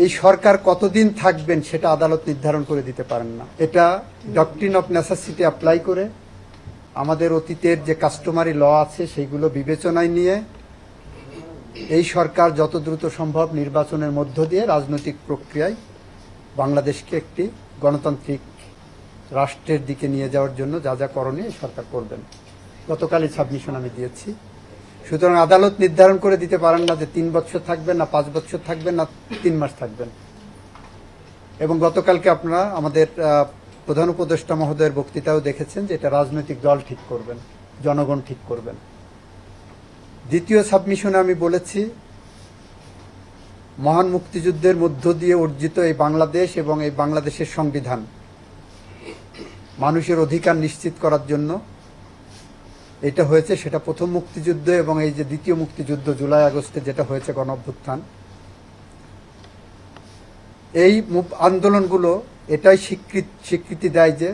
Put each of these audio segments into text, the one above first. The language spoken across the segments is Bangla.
এই সরকার কতদিন থাকবেন সেটা আদালত নির্ধারণ করে দিতে পারেন না। এটা ডক্ট্রিন অফ নেসেসিটি অ্যাপ্লাই করে আমাদের অতীতের যে কাস্টমারি ল আছে সেইগুলো বিবেচনায় নিয়ে এই সরকার যত দ্রুত সম্ভব নির্বাচনের মধ্য দিয়ে রাজনৈতিক প্রক্রিয়ায় বাংলাদেশকে একটি গণতান্ত্রিক রাষ্ট্রের দিকে নিয়ে যাওয়ার জন্য যা যা করণীয় এই সরকার করবেন। গতকালই সাবমিশন আমি দিয়েছি। সুতরাং আদালত নির্ধারণ করে দিতে পারেন না যে 3 বছর থাকবেন না 5 বছর থাকবেন না 3 মাস থাকবেন। এবং গতকালকে আপনারা আমাদের প্রধান উপদেষ্টা মহোদয়ের বক্তৃতাও দেখেছেন যে এটা রাজনৈতিক দল ঠিক করবেন, জনগণ ঠিক করবেন। দ্বিতীয় সাবমিশনে আমি বলেছি মহান মুক্তিযুদ্ধের মধ্য দিয়ে অর্জিত এই বাংলাদেশ এবং এই বাংলাদেশের সংবিধান মানুষের অধিকার নিশ্চিত করার জন্য এটা হয়েছে, সেটা প্রথম মুক্তিযুদ্ধ এবং এই যে দ্বিতীয় মুক্তিযুদ্ধ জুলাই আগস্টে যেটা হয়েছে গণঅভ্যুত্থান, এই আন্দোলনগুলো এটাই স্বীকৃতি দেয় যে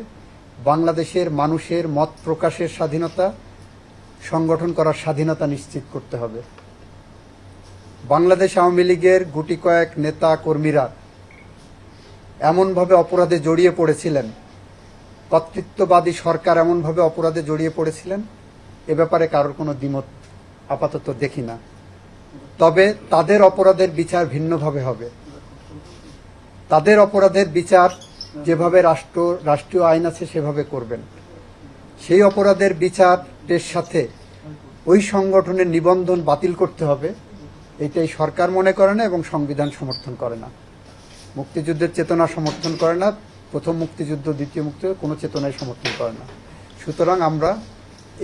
বাংলাদেশের মানুষের মত প্রকাশের স্বাধীনতা, সংগঠন করার স্বাধীনতা নিশ্চিত করতে হবে। বাংলাদেশ আওয়ামী লীগের গুটি কয়েক নেতা কর্মীরা এমনভাবে অপরাধে জড়িয়ে পড়েছিলেন, কর্তৃত্ববাদী সরকার এমনভাবে অপরাধে জড়িয়ে পড়েছিলেন, এ ব্যাপারে কারোর কোনো দ্বিমত আপাতত দেখি না। তবে তাদের অপরাধের বিচার ভিন্নভাবে হবে। তাদের অপরাধের বিচার যেভাবে রাষ্ট্রীয় আইন আছে সেভাবে করবেন। সেই অপরাধের বিচারের সাথে ওই সংগঠনের নিবন্ধন বাতিল করতে হবে, এটাই সরকার মনে করে না এবং সংবিধান সমর্থন করে না। মুক্তিযুদ্ধের চেতনা সমর্থন করে না, প্রথম মুক্তিযুদ্ধ দ্বিতীয় মুক্তিযুদ্ধ কোনো চেতনায় সমর্থন করে না। সুতরাং আমরা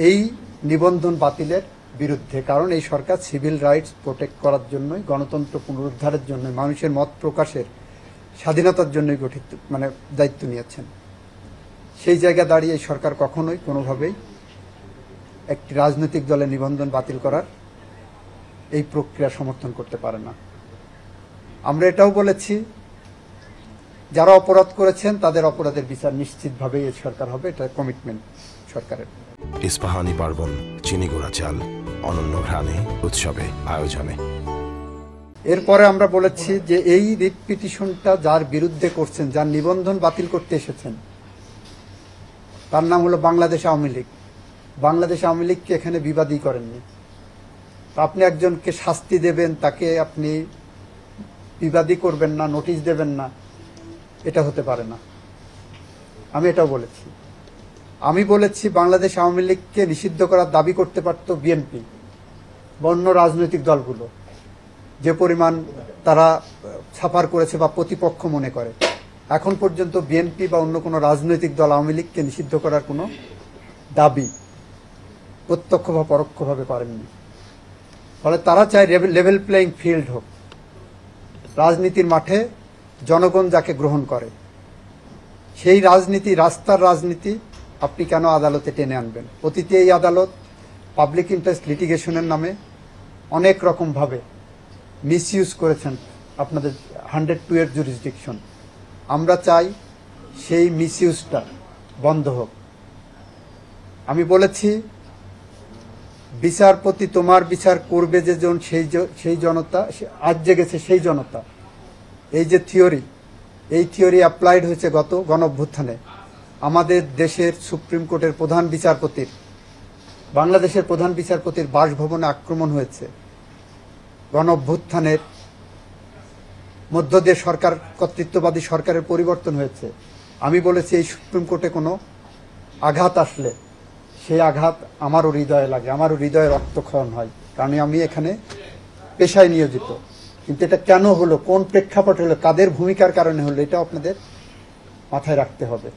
এই নিবন্ধন বাতিলের বিরুদ্ধে, কারণ এই সরকার সিভিল রাইটস প্রোটেক্ট করার জন্যই, গণতন্ত্র পুনরুদ্ধারের জন্য, মানুষের মত প্রকাশের স্বাধীনতার জন্যই গঠিত দায়িত্ব নিয়েছেন। সেই জায়গা দাঁড়িয়ে এই সরকার কখনোই কোনোভাবেই একটি রাজনৈতিক দলের নিবন্ধন বাতিল করার এই প্রক্রিয়া সমর্থন করতে পারে না। আমরা এটাও বলেছি যারা অপরাধ করেছেন তাদের অপরাধের বিচার নিশ্চিতভাবেই এই সরকার হবে, এটা কমিটমেন্ট সরকারের। ইস্পাহানি পার্বণ, চিনি গুঁড়া চাল, অনন্য ঘ্রাণে, উৎসবে, আয়োজনে। এরপরে আমরা বলেছি যে এই রিট পিটিশনটা যার বিরুদ্ধে করছেন, যার নিবন্ধন বাতিল করতে এসেছেন, তার নাম হলো বাংলাদেশ আওয়ামী লীগ। বাংলাদেশ আওয়ামী লীগকে এখানে বিবাদী করেননি। আপনি একজনকে শাস্তি দেবেন, তাকে আপনি বিবাদী করবেন না, নোটিশ দেবেন না, এটা হতে পারে না। আমি এটাও বলেছি। আমি বলেছি বাংলাদেশ আওয়ামী লীগকে নিষিদ্ধ করার দাবি করতে পারত বিএনপি বা অন্য রাজনৈতিক দলগুলো, যে পরিমাণ তারা সাফার করেছে বা প্রতিপক্ষ মনে করে। এখন পর্যন্ত বিএনপি বা অন্য কোনো রাজনৈতিক দল আওয়ামী লীগকে নিষিদ্ধ করার কোনো দাবি প্রত্যক্ষ বা পরোক্ষভাবে করেননি। ফলে তারা চায় লেভেল প্লেয়িং ফিল্ড হোক, রাজনীতির মাঠে জনগণ যাকে গ্রহণ করে সেই রাজনীতি, রাস্তার রাজনীতি আপনি কেন আদালতে টেনে আনবেন? অতীতে এই আদালত পাবলিক ইন্টারেস্ট লিটিগেশনের নামে অনেক রকমভাবে মিসইউজ করেছেন আপনাদের 102 এর জুরিসডিকশন। আমরা চাই সেই মিসইউজটা বন্ধ হোক। আমি বলেছি বিচারপতি তোমার বিচার করবে যে জন, সেই জনতা আজ জেগেছে, সেই জনতা। এই যে থিওরি, এই থিওরি অ্যাপ্লাইড হয়েছে গত গণঅভ্যুত্থানে। আমাদের দেশের সুপ্রিম কোর্টের প্রধান বিচারপতির, বাংলাদেশের প্রধান বিচারপতির বাসভবনে আক্রমণ হয়েছে। গণঅভ্যুত্থানের মধ্য দিয়ে সরকার, কর্তৃত্ববাদী সরকারের পরিবর্তন হয়েছে। আমি বলেছি এই সুপ্রিম কোর্টে কোনো আঘাত আসলে সেই আঘাত আমারও হৃদয়ে লাগে, আমারও হৃদয়ে রক্তক্ষরণ হয়, কারণ আমি এখানে পেশায় নিয়োজিত। কিন্তু এটা কেন হলো, কোন প্রেক্ষাপটে হলো, কাদের ভূমিকার কারণে হলো, এটা আপনাদের মাথায় রাখতে হবে।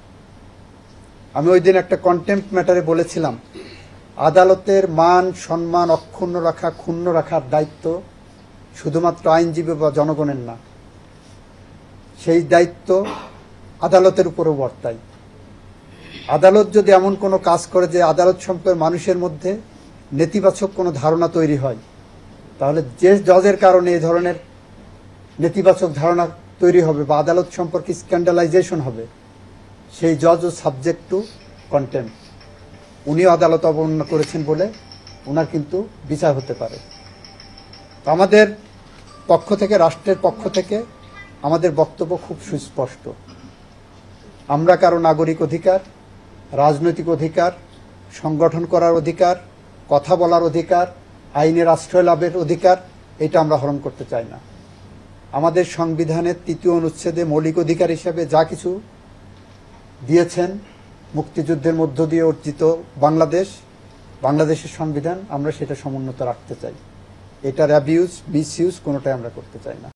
আমি ওই দিন একটা কন্টেম্পট ম্যাটারে বলেছিলাম আদালতের মান সম্মান অক্ষুণ্ণ রাখা, ক্ষুণ্ণ রাখার দায়িত্ব শুধুমাত্র আইনজীবী বা জনগণের না, সেই দায়িত্ব আদালতের উপরও বর্তায়। আদালত যদি এমন কোনো কাজ করে যে আদালত সম্পর্কে মানুষের মধ্যে নেতিবাচক কোনো ধারণা তৈরি হয়, তাহলে যে জজের কারণে এই ধরনের নেতিবাচক ধারণা তৈরি হবে বা আদালত সম্পর্কে স্ক্যান্ডালাইজেশন হবে, সেই জজ ও সাবজেক্ট টু কন্টেম্প। উনিও আদালত অবমাননা করেছেন বলে ওনার কিন্তু বিচার হতে পারে। তো আমাদের পক্ষ থেকে, রাষ্ট্রের পক্ষ থেকে আমাদের বক্তব্য খুব সুস্পষ্ট। আমরা কারো নাগরিক অধিকার, রাজনৈতিক অধিকার, সংগঠন করার অধিকার, কথা বলার অধিকার, আইনের আশ্রয় লাভের অধিকার এটা আমরা হরণ করতে চাই না। আমাদের সংবিধানের ৩য় অনুচ্ছেদে মৌলিক অধিকার হিসেবে যা কিছু দিয়েছেন মুক্তিযুদ্ধের মধ্য দিয়ে অর্জিত বাংলাদেশের সংবিধান, আমরা সেটা সমুন্নত রাখতে চাই। এটার অ্যাবিউজ, মিসইউজ কোনোটাই আমরা করতে চাই না।